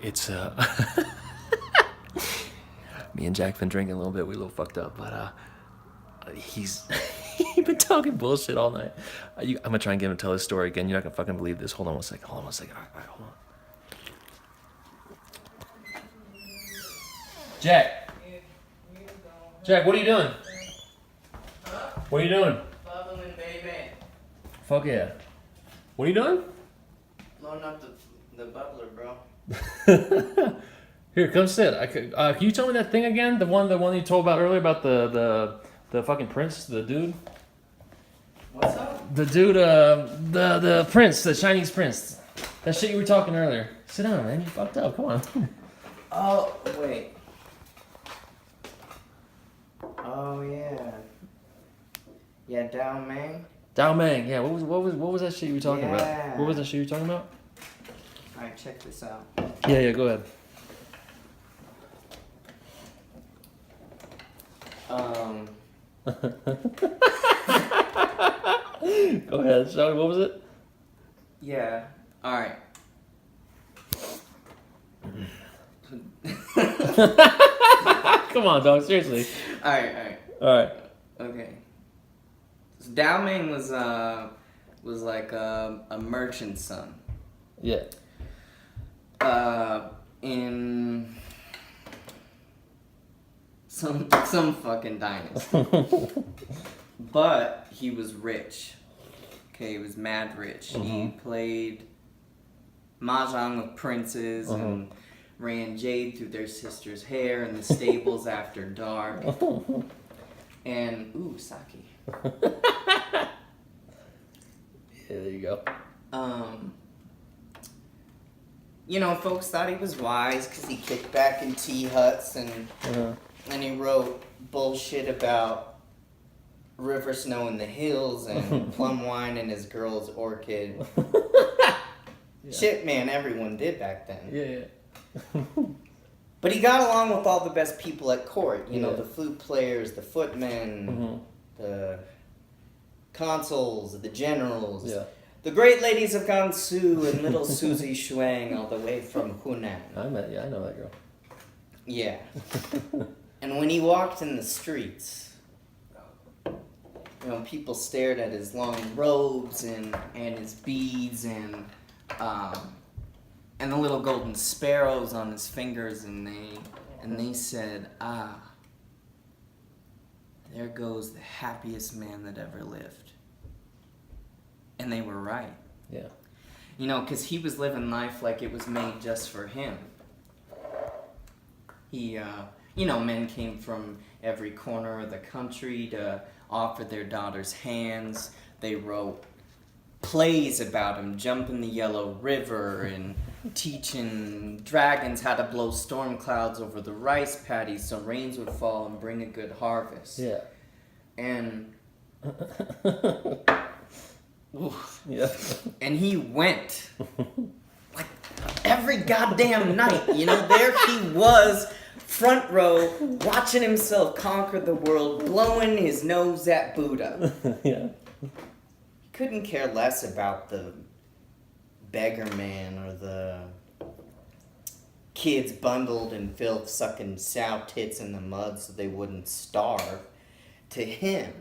It's me and Jack been drinking a little bit. We a little fucked up, but he's been talking bullshit all night. I'm gonna try and get him to tell his story again. You're not gonna fucking believe this. Hold on one second. All right, hold on. Jack. Jack, what are you doing? Huh? What are you doing? Bubbling, baby. Fuck yeah. What are you doing? Blowing up the bubbler, bro. Here, come sit. Can you tell me that thing again? The one you told about earlier about the fucking prince, the dude. What's up? The dude, the prince, the Chinese prince. That shit you were talking earlier. Sit down, man. You fucked up. Come on. Oh, wait. Oh, yeah. Yeah, Dao Meng. Dao Meng. Yeah. What was that shit you were talking about? What was that shit you were talking about? Alright, check this out. Yeah. Go ahead. Go ahead. Sorry, what was it? Yeah. Alright. Come on, dog. Seriously. Alright. All right. Okay. So Dao Meng was like a merchant's son. Yeah. In some fucking dynasty. But he was rich. Okay, he was mad rich. Mm-hmm. He played mahjong with princes and ran jade through their sister's hair in the stables after dark. And ooh, sake. Yeah, there you go. You know, folks thought he was wise because he kicked back in tea huts and he wrote bullshit about river snow in the hills and plum wine in his girl's orchid. Yeah. Shit, man, everyone did back then. Yeah. But he got along with all the best people at court. You know, Yeah. the flute players, the footmen, the consuls, the generals. Yeah. The great ladies of Gansu and little Susie Shuang all the way from Hunan. I know that girl. Yeah. And when he walked in the streets, you know, people stared at his long robes and his beads and the little golden sparrows on his fingers, and they said, "Ah, there goes the happiest man that ever lived." And they were right. Yeah. You know, because he was living life like it was made just for him. He, you know, men came from every corner of the country to offer their daughters hands. They wrote plays about him, jumping the Yellow River and teaching dragons how to blow storm clouds over the rice paddies so rains would fall and bring a good harvest. Yeah. And... Oof. Yeah. And he went like every goddamn night, you know, there he was, front row, watching himself conquer the world, blowing his nose at Buddha. Yeah. He couldn't care less about the beggar man or the kids bundled in filth sucking sow tits in the mud so they wouldn't starve. To him,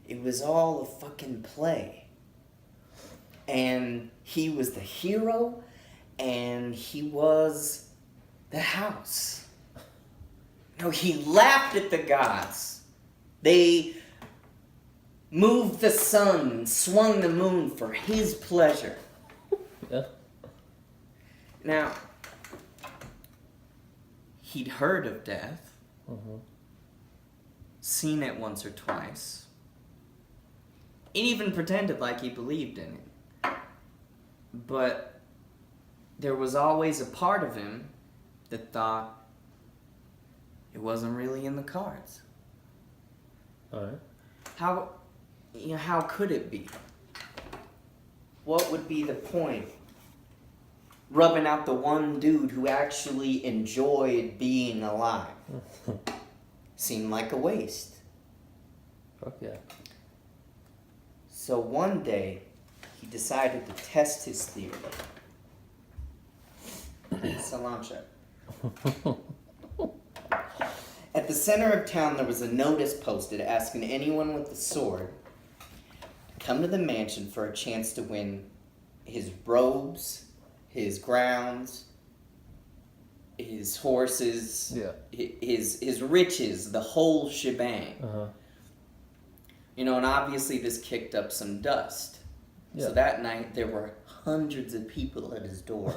it was all a fucking play. And he was the hero, and he was the house. No, he laughed at the gods. They moved the sun and swung the moon for his pleasure. Yeah. Now, he'd heard of death, seen it once or twice. He even pretended like he believed in it. But there was always a part of him that thought it wasn't really in the cards. All right. How could it be? What would be the point? Rubbing out the one dude who actually enjoyed being alive. Seemed like a waste. Fuck yeah. So one day, he decided to test his theory. cilantro. At the center of town, there was a notice posted asking anyone with a sword to come to the mansion for a chance to win his robes, his grounds, his horses, his riches, the whole shebang. Uh-huh. You know, and obviously this kicked up some dust. Yeah. So that night, there were hundreds of people at his door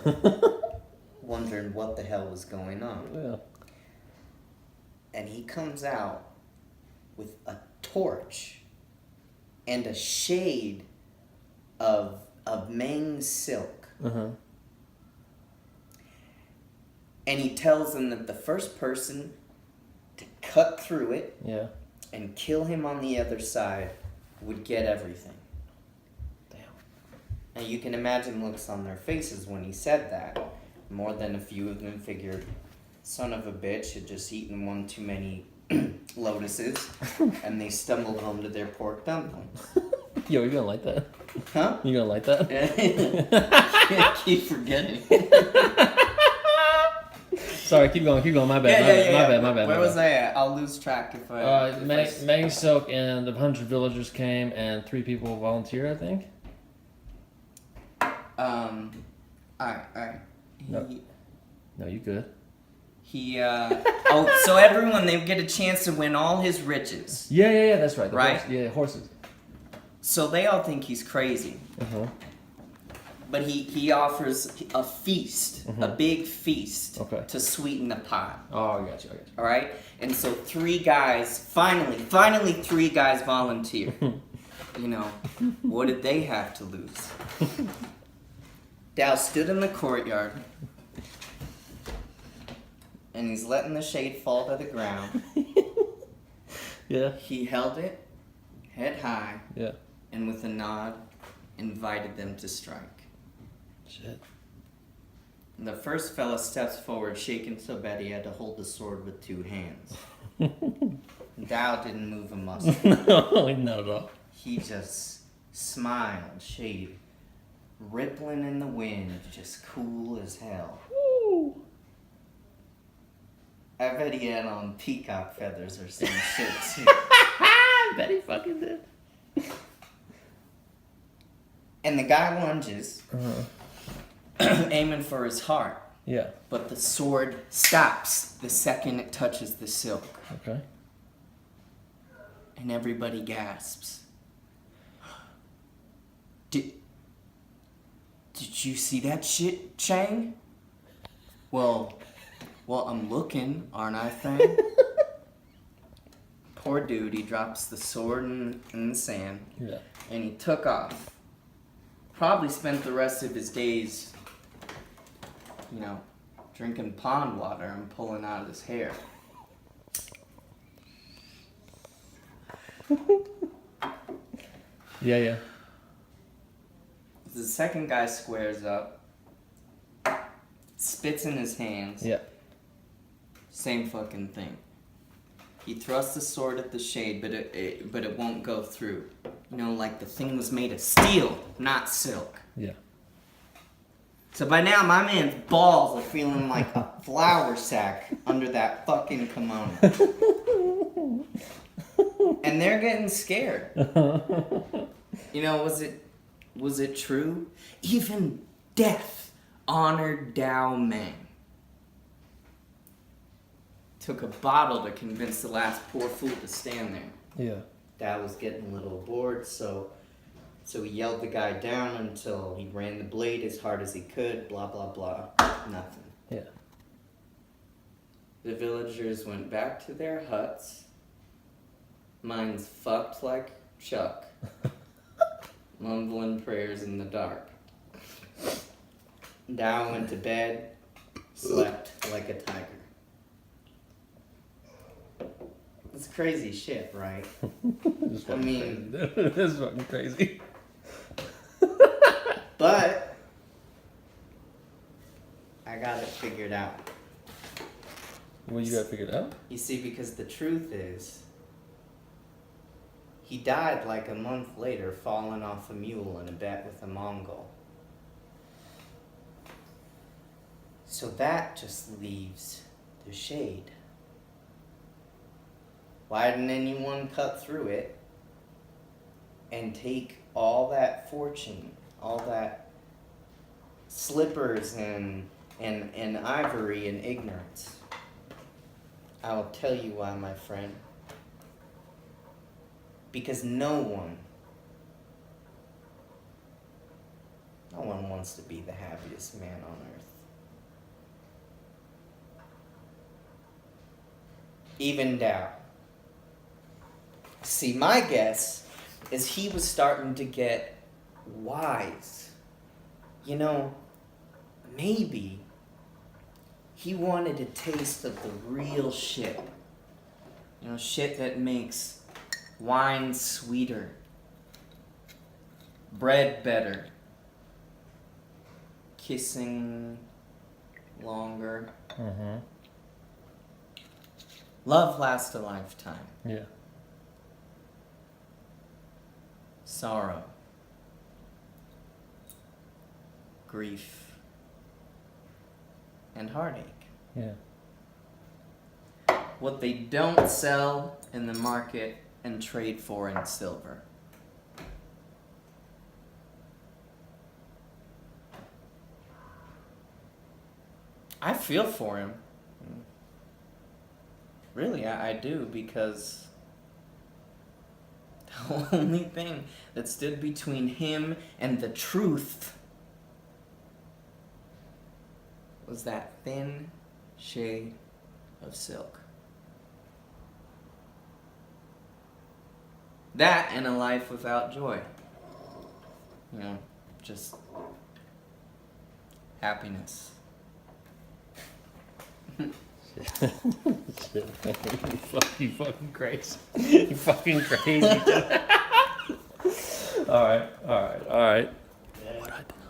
wondering what the hell was going on. Yeah. And he comes out with a torch and a shade of Meng silk. Uh-huh. And he tells them that the first person to cut through it Yeah. and kill him on the other side would get everything. Damn. Now you can imagine looks on their faces when he said that. More than a few of them figured, son of a bitch had just eaten one too many lotuses, and they stumbled home to their pork dumplings. Yo, you gonna like that? Huh? You gonna like that? Can't keep forgetting. Sorry, keep going. My bad. My bad. Where was I at? I'll lose track if I... Mang Silk and the 100 villagers came, and 3 people volunteered, I think. Alright. No, you good. So everyone, they get a chance to win all his riches. Yeah, that's right. Right? Horses. So they all think he's crazy. Uh-huh. But he offers a feast, a big feast, to sweeten the pot. Oh, I got you. All right? And so 3 guys, finally 3 guys volunteer. You know, what did they have to lose? Dow stood in the courtyard, and he's letting the shade fall to the ground. Yeah. He held it, head high, Yeah. and with a nod, invited them to strike. Shit. And the first fella steps forward, shaking so bad he had to hold the sword with 2 hands. Dow didn't move a muscle. No, not at all. He just smiled, shade rippling in the wind, just cool as hell. Woo. I bet he had on peacock feathers or some shit too. I bet he fucking did. And the guy lunges, aiming for his heart. Yeah. But the sword stops the second it touches the silk. Okay. And everybody gasps. Did you see that shit, Chang? Well, I'm looking, aren't I, Fang? Poor dude, he drops the sword in the sand. Yeah. And he took off. Probably spent the rest of his days, you know, drinking pond water and pulling out his hair. Yeah. The second guy squares up, spits in his hands. Yeah. Same fucking thing. He thrusts the sword at the shade, but it won't go through. You know, like the thing was made of steel, not silk. Yeah. So by now, my man's balls are feeling like a flour sack under that fucking kimono. And they're getting scared. You know, was it true? Even death honored Dao Meng. Took a bottle to convince the last poor fool to stand there. Yeah. Dao was getting a little bored, so he yelled the guy down until he ran the blade as hard as he could, blah, blah, blah. Nothing. Yeah. The villagers went back to their huts. Mine's fucked like Chuck. Mumbling prayers in the dark. Dao went to bed, slept like a tiger. It's crazy shit, right? I mean... This is fucking crazy. But... I got it figured out. Well, you got it figured out? You see, because the truth is... He died like a month later, falling off a mule in a bet with a Mongol. So that just leaves the shade. Why didn't anyone cut through it and take all that fortune, all that slippers and ivory and ignorance? I will tell you why, my friend. Because no one wants to be the happiest man on earth. Even Tao. See, my guess is he was starting to get wise. You know, maybe he wanted a taste of the real shit. You know, shit that makes wine sweeter, bread better, kissing longer. Mm-hmm. Love lasts a lifetime. Yeah. Sorrow, grief, and heartache. Yeah. What they don't sell in the market and trade for in silver. I feel for him. Really, I do, because the only thing that stood between him and the truth was that thin shade of silk. That and a life without joy. You know, just happiness. Shit, man. You fucking crazy. You fucking crazy. All right. Yeah. What I do?